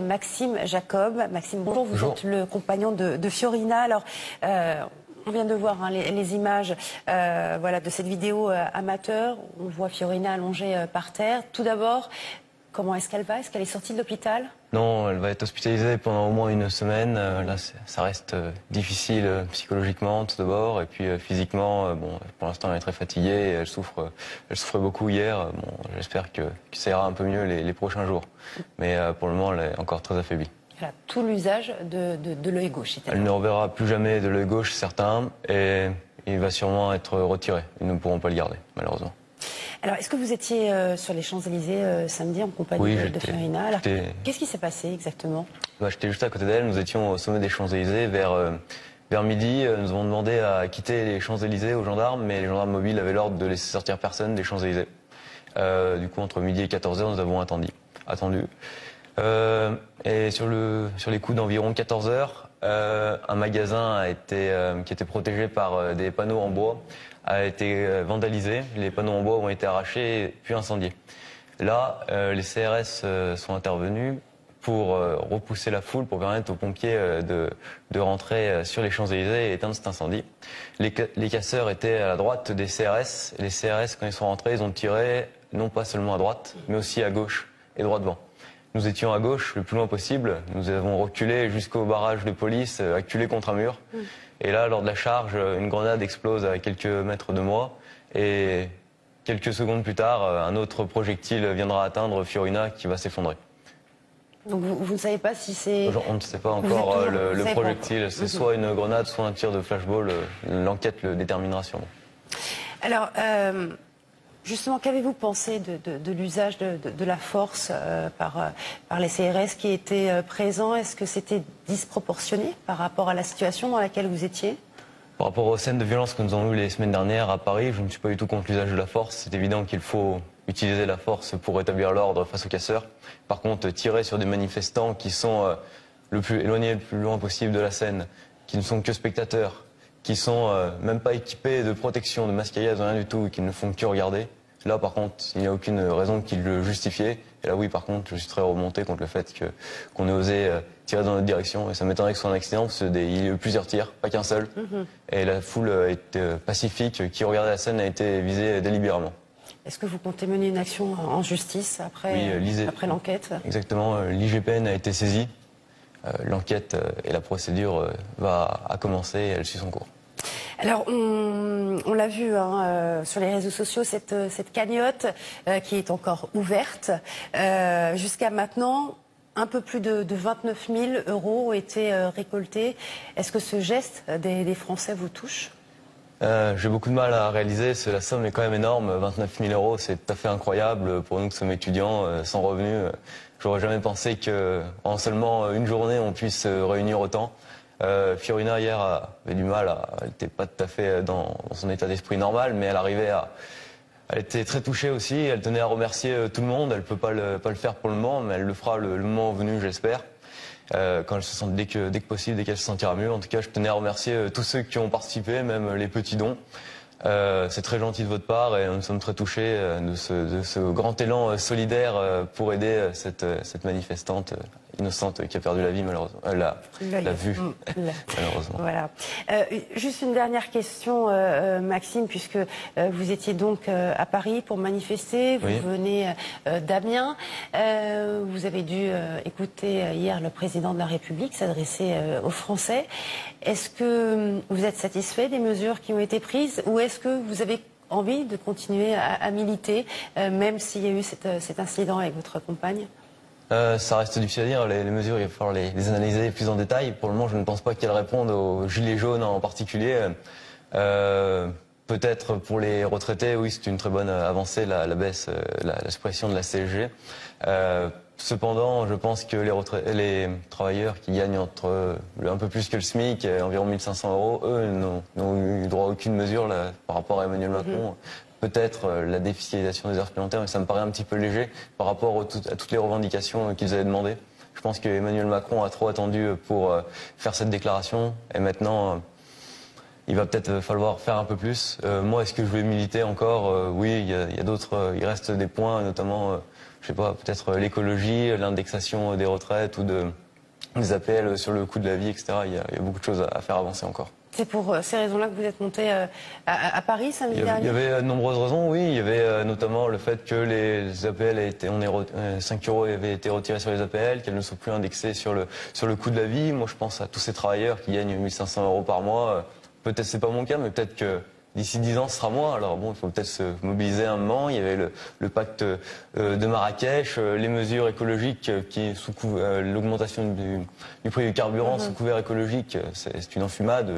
Maxime Jacob. Maxime, bonjour, vous êtes le compagnon de Fiorina. Alors, on vient de voir les images voilà, de cette vidéo amateur. On voit Fiorina allongée par terre. Tout d'abord, comment est-ce qu'elle va? Est-ce qu'elle est sortie de l'hôpital? Non, elle va être hospitalisée pendant au moins une semaine. Là, ça reste difficile psychologiquement tout d'abord, et puis physiquement, bon, pour l'instant, elle est très fatiguée. Et elle souffre beaucoup hier. Bon, j'espère que ça ira un peu mieux les prochains jours. Mais pour le moment, elle est encore très affaiblie. Elle a tout l'usage de l'œil gauche. Elle ne reverra plus jamais de l'œil gauche, certain, et il va sûrement être retiré. Ils ne pourront pas le garder, malheureusement. Alors, est-ce que vous étiez sur les Champs-Élysées samedi en compagnie de Fiorina? Alors, qu'est-ce qui s'est passé exactement? J'étais juste à côté d'elle. Nous étions au sommet des Champs-Élysées vers midi. Nous avons demandé à quitter les Champs-Élysées aux gendarmes, mais les gendarmes mobiles avaient l'ordre de laisser sortir personne des Champs-Élysées. Du coup, entre midi et 14h, nous avons attendu. Et sur les coups d'environ 14h, un magasin qui était protégé par des panneaux en bois a été vandalisé. Les panneaux en bois ont été arrachés puis incendiés. Là, les CRS sont intervenus pour repousser la foule, pour permettre aux pompiers de rentrer sur les Champs-Élysées et éteindre cet incendie. Les casseurs étaient à la droite des CRS. Et les CRS, quand ils sont rentrés, ils ont tiré non pas seulement à droite, mais aussi à gauche et droit devant. Nous étions à gauche le plus loin possible. Nous avons reculé jusqu'au barrage de police, acculé contre un mur. Et là, lors de la charge, une grenade explose à quelques mètres de moi. Et quelques secondes plus tard, un autre projectile viendra atteindre Fiorina qui va s'effondrer. Donc vous ne savez pas si c'est... On ne sait pas encore le projectile. C'est soit une grenade, soit un tir de flashball. L'enquête le déterminera sûrement. Alors... justement, qu'avez-vous pensé de l'usage de la force par les CRS qui étaient présents? Est-ce que c'était disproportionné par rapport à la situation dans laquelle vous étiez? Par rapport aux scènes de violence que nous avons eues les semaines dernières à Paris, je ne suis pas du tout contre l'usage de la force. C'est évident qu'il faut utiliser la force pour rétablir l'ordre face aux casseurs. Par contre, tirer sur des manifestants qui sont le plus éloignés, le plus loin possible de la scène, qui ne sont que spectateurs, qui sont même pas équipés de protection, de masqueriage, rien du tout, et qui ne font que regarder. Là, par contre, il n'y a aucune raison qui le justifie. Et là, oui, par contre, je suis très remonté contre le fait qu'on ait osé tirer dans notre direction. Et ça m'étonnerait que ce soit un accident, parce qu'il y a eu plusieurs tirs, pas qu'un seul. Et la foule pacifique qui regardait la scène a été visée délibérément. Est-ce que vous comptez mener une action en justice après l'enquête? Exactement. L'IGPN a été saisie. L'enquête et la procédure a commencé et elle suit son cours. Alors, on l'a vu sur les réseaux sociaux, cette cagnotte qui est encore ouverte. Jusqu'à maintenant, un peu plus de 29 000 € ont été récoltés. Est-ce que ce geste des Français vous touche? J'ai beaucoup de mal à réaliser, la somme est quand même énorme. 29 000 €, c'est tout à fait incroyable pour nous qui sommes étudiants sans revenus. J'aurais jamais pensé qu'en seulement une journée, on puisse réunir autant. Fiorina, hier, avait du mal, elle n'était pas tout à fait dans son état d'esprit normal, mais elle était très touchée aussi. Elle tenait à remercier tout le monde. Elle ne peut pas le faire pour le moment, mais elle le fera le moment venu, j'espère. Quand elle se sent, dès que possible, dès qu'elle se sentira mieux. En tout cas, je tenais à remercier tous ceux qui ont participé, même les petits dons. C'est très gentil de votre part et nous sommes très touchés de ce grand élan solidaire pour aider cette manifestante innocente qui a perdu la vie, malheureusement. La vue, malheureusement. Voilà. Juste une dernière question, Maxime, puisque vous étiez donc à Paris pour manifester, vous venez d'Amiens. Vous avez dû écouter hier le président de la République s'adresser aux Français. Est-ce que vous êtes satisfait des mesures qui ont été prises ou est-ce que vous avez envie de continuer à militer, même s'il y a eu cet incident avec votre compagne? Ça reste difficile à dire, les mesures, il va falloir les analyser plus en détail. Pour le moment, je ne pense pas qu'elles répondent aux gilets jaunes en particulier. Peut-être pour les retraités, oui, c'est une très bonne avancée, la baisse, la suppression de la CSG. Cependant, je pense que les travailleurs qui gagnent un peu plus que le SMIC, environ 1 500 €, eux, n'ont eu droit à aucune mesure là, par rapport à Emmanuel Macron. Peut-être la défiscalisation des heures supplémentaires, mais ça me paraît un petit peu léger par rapport à toutes les revendications qu'ils avaient demandées. Je pense qu'Emmanuel Macron a trop attendu pour faire cette déclaration et maintenant il va peut-être falloir faire un peu plus. Moi, est-ce que je vais militer encore? Oui, il y a d'autres, il reste des points, notamment je sais pas, peut-être l'écologie, l'indexation des retraites ou des APL sur le coût de la vie, etc. Il y a beaucoup de choses à faire avancer encore. C'est pour ces raisons-là que vous êtes monté à Paris samedi dernier? Il y avait de nombreuses raisons, oui. Il y avait notamment le fait que les APL 5 euros avaient été retirés sur les APL, qu'elles ne sont plus indexées sur le coût de la vie. Moi, je pense à tous ces travailleurs qui gagnent 1 500 euros par mois. Peut-être c'est pas mon cas, mais peut-être que d'ici 10 ans, ce sera moi. Alors bon, il faut peut-être se mobiliser un moment. Il y avait le pacte de Marrakech, les mesures écologiques qui sous l'augmentation du prix du carburant sous couvert écologique, c'est une enfumade.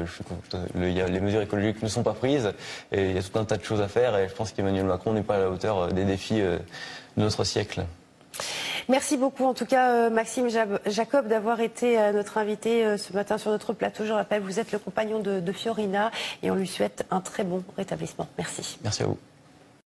Les mesures écologiques ne sont pas prises et il y a tout un tas de choses à faire. Et je pense qu'Emmanuel Macron n'est pas à la hauteur des défis de notre siècle. Merci beaucoup en tout cas Maxime Jacob d'avoir été notre invité ce matin sur notre plateau. Je rappelle, vous êtes le compagnon de Fiorina et on lui souhaite un très bon rétablissement. Merci. Merci à vous.